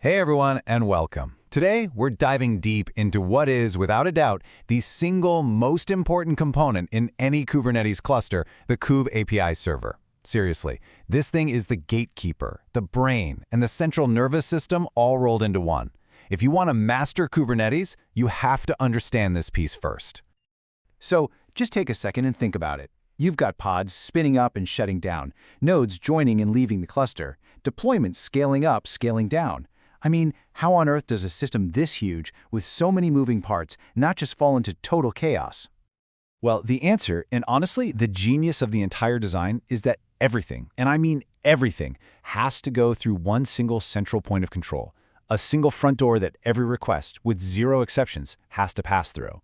Hey everyone, and welcome. Today, we're diving deep into what is, without a doubt, the single most important component in any Kubernetes cluster, the Kube-API Server. Seriously, this thing is the gatekeeper, the brain, and the central nervous system all rolled into one. If you want to master Kubernetes, you have to understand this piece first. So just take a second and think about it. You've got pods spinning up and shutting down, nodes joining and leaving the cluster, deployments scaling up, scaling down. I mean, how on earth does a system this huge, with so many moving parts, not just fall into total chaos? Well, the answer, and honestly, the genius of the entire design, is that everything, and I mean everything, has to go through one single central point of control, a single front door that every request, with zero exceptions, has to pass through.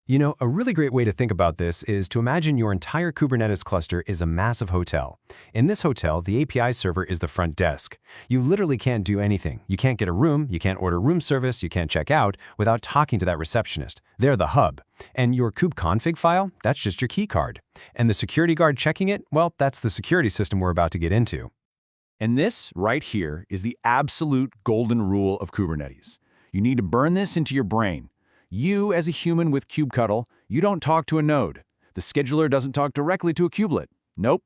You know, a really great way to think about this is to imagine your entire Kubernetes cluster is a massive hotel. In this hotel, the API server is the front desk. You literally can't do anything. You can't get a room, you can't order room service, you can't check out without talking to that receptionist. They're the hub. And your kubeconfig file, that's just your key card. And the security guard checking it, well, that's the security system we're about to get into. And this, right here, is the absolute golden rule of Kubernetes. You need to burn this into your brain. You, as a human with kubectl, you don't talk to a node. The scheduler doesn't talk directly to a kubelet. Nope.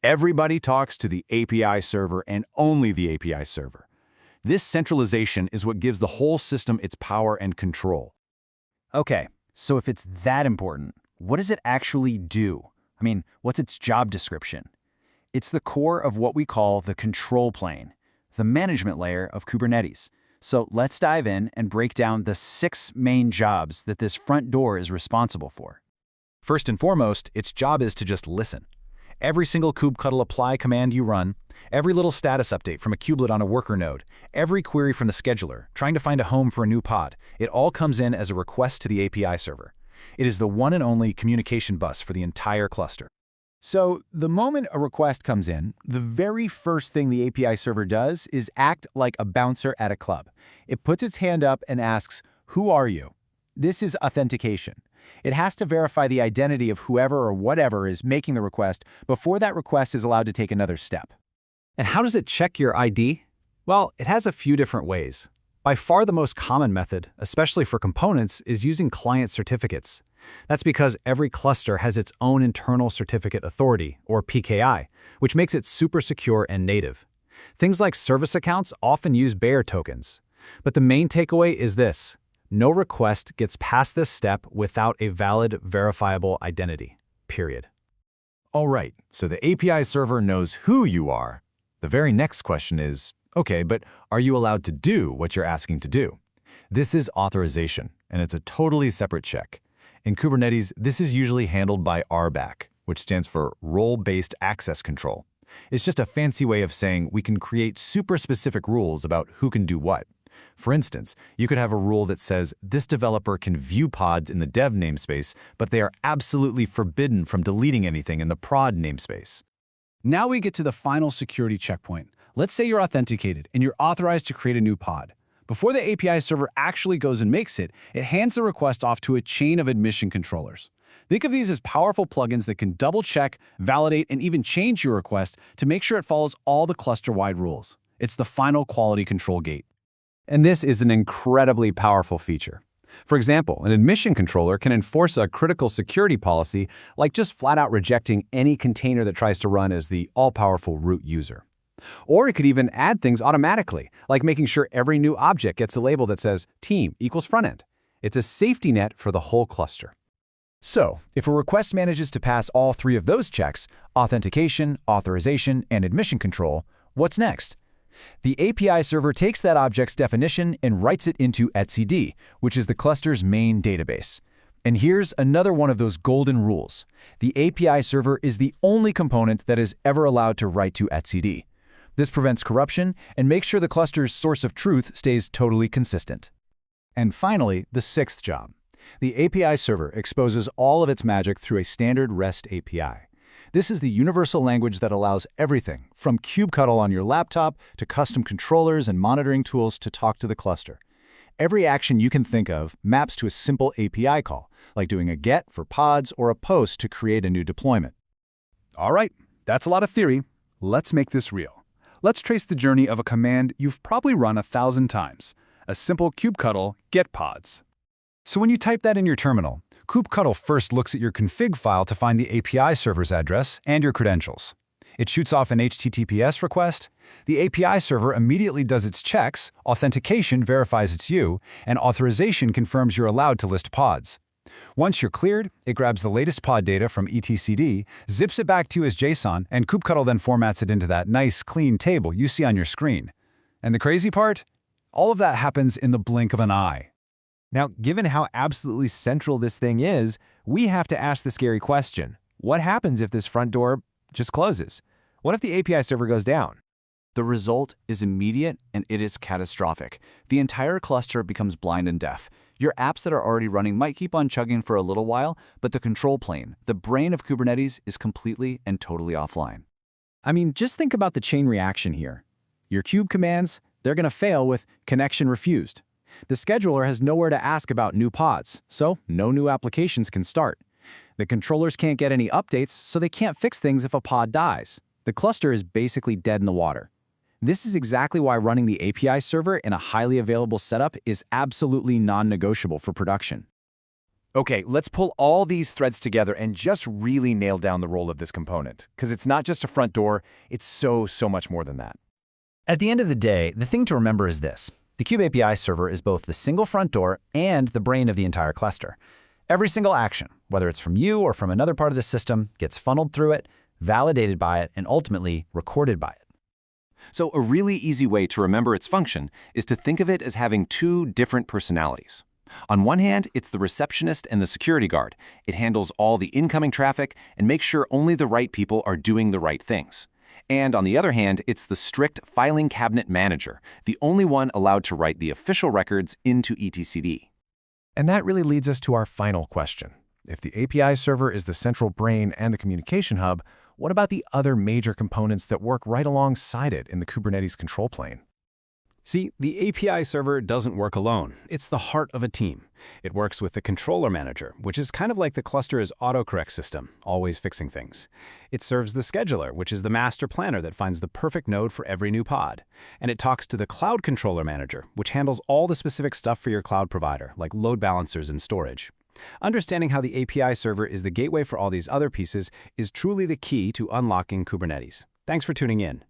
Everybody talks to the API server and only the API server. This centralization is what gives the whole system its power and control. Okay, so if it's that important, what does it actually do? I mean, what's its job description? It's the core of what we call the control plane, the management layer of Kubernetes. So let's dive in and break down the 6 main jobs that this front door is responsible for. First and foremost, its job is to just listen. Every single kubectl apply command you run, every little status update from a kubelet on a worker node, every query from the scheduler, trying to find a home for a new pod, it all comes in as a request to the API server. It is the one and only communication bus for the entire cluster. So the moment a request comes in, the very first thing the API server does is act like a bouncer at a club. It puts its hand up and asks, "Who are you?" This is authentication. It has to verify the identity of whoever or whatever is making the request before that request is allowed to take another step. And how does it check your ID? Well, it has a few different ways. By far the most common method, especially for components, is using client certificates. That's because every cluster has its own internal certificate authority, or PKI, which makes it super secure and native. Things like service accounts often use bearer tokens. But the main takeaway is this: no request gets past this step without a valid, verifiable identity, period. All right, so the API server knows who you are. The very next question is, okay, but are you allowed to do what you're asking to do? This is authorization, and it's a totally separate check. In Kubernetes, this is usually handled by RBAC, which stands for Role-Based Access Control. It's just a fancy way of saying we can create super specific rules about who can do what. For instance, you could have a rule that says this developer can view pods in the dev namespace, but they are absolutely forbidden from deleting anything in the prod namespace. Now we get to the final security checkpoint. Let's say you're authenticated and you're authorized to create a new pod. Before the API server actually goes and makes it, it hands the request off to a chain of admission controllers. Think of these as powerful plugins that can double-check, validate, and even change your request to make sure it follows all the cluster-wide rules. It's the final quality control gate. And this is an incredibly powerful feature. For example, an admission controller can enforce a critical security policy, like just flat-out rejecting any container that tries to run as the all-powerful root user. Or it could even add things automatically, like making sure every new object gets a label that says team equals frontend. It's a safety net for the whole cluster. So, if a request manages to pass all 3 of those checks, authentication, authorization, and admission control, what's next? The API server takes that object's definition and writes it into etcd, which is the cluster's main database. And here's another one of those golden rules. The API server is the only component that is ever allowed to write to etcd. This prevents corruption and makes sure the cluster's source of truth stays totally consistent. And finally, the 6th job. The API server exposes all of its magic through a standard REST API. This is the universal language that allows everything, from kubectl on your laptop to custom controllers and monitoring tools to talk to the cluster. Every action you can think of maps to a simple API call, like doing a get for pods or a post to create a new deployment. All right, that's a lot of theory. Let's make this real. Let's trace the journey of a command you've probably run 1,000 times. A simple kubectl get pods. So when you type that in your terminal, kubectl first looks at your config file to find the API server's address and your credentials. It shoots off an HTTPS request. The API server immediately does its checks, authentication verifies it's you, and authorization confirms you're allowed to list pods. Once you're cleared, it grabs the latest pod data from etcd, zips it back to you as JSON, and kubectl then formats it into that nice, clean table you see on your screen. And the crazy part? All of that happens in the blink of an eye. Now, given how absolutely central this thing is, we have to ask the scary question. What happens if this front door just closes? What if the API server goes down? The result is immediate and it is catastrophic. The entire cluster becomes blind and deaf. Your apps that are already running might keep on chugging for a little while, but the control plane, the brain of Kubernetes, is completely and totally offline. I mean, just think about the chain reaction here. Your kube commands, they're going to fail with connection refused. The scheduler has nowhere to ask about new pods, so no new applications can start. The controllers can't get any updates, so they can't fix things if a pod dies. The cluster is basically dead in the water. This is exactly why running the API server in a highly available setup is absolutely non-negotiable for production. Okay, let's pull all these threads together and just really nail down the role of this component, because it's not just a front door, it's so much more than that. At the end of the day, the thing to remember is this. The Kube-API server is both the single front door and the brain of the entire cluster. Every single action, whether it's from you or from another part of the system, gets funneled through it, validated by it, and ultimately recorded by it. So a really easy way to remember its function is to think of it as having two different personalities. On one hand, it's the receptionist and the security guard. It handles all the incoming traffic and makes sure only the right people are doing the right things. And on the other hand, it's the strict filing cabinet manager, the only one allowed to write the official records into etcd. And that really leads us to our final question. If the API server is the central brain and the communication hub, what about the other major components that work right alongside it in the Kubernetes control plane? See, the API server doesn't work alone. It's the heart of a team. It works with the controller manager, which is kind of like the cluster's autocorrect system, always fixing things. It serves the scheduler, which is the master planner that finds the perfect node for every new pod. And it talks to the cloud controller manager, which handles all the specific stuff for your cloud provider, like load balancers and storage. Understanding how the API server is the gateway for all these other pieces is truly the key to unlocking Kubernetes. Thanks for tuning in.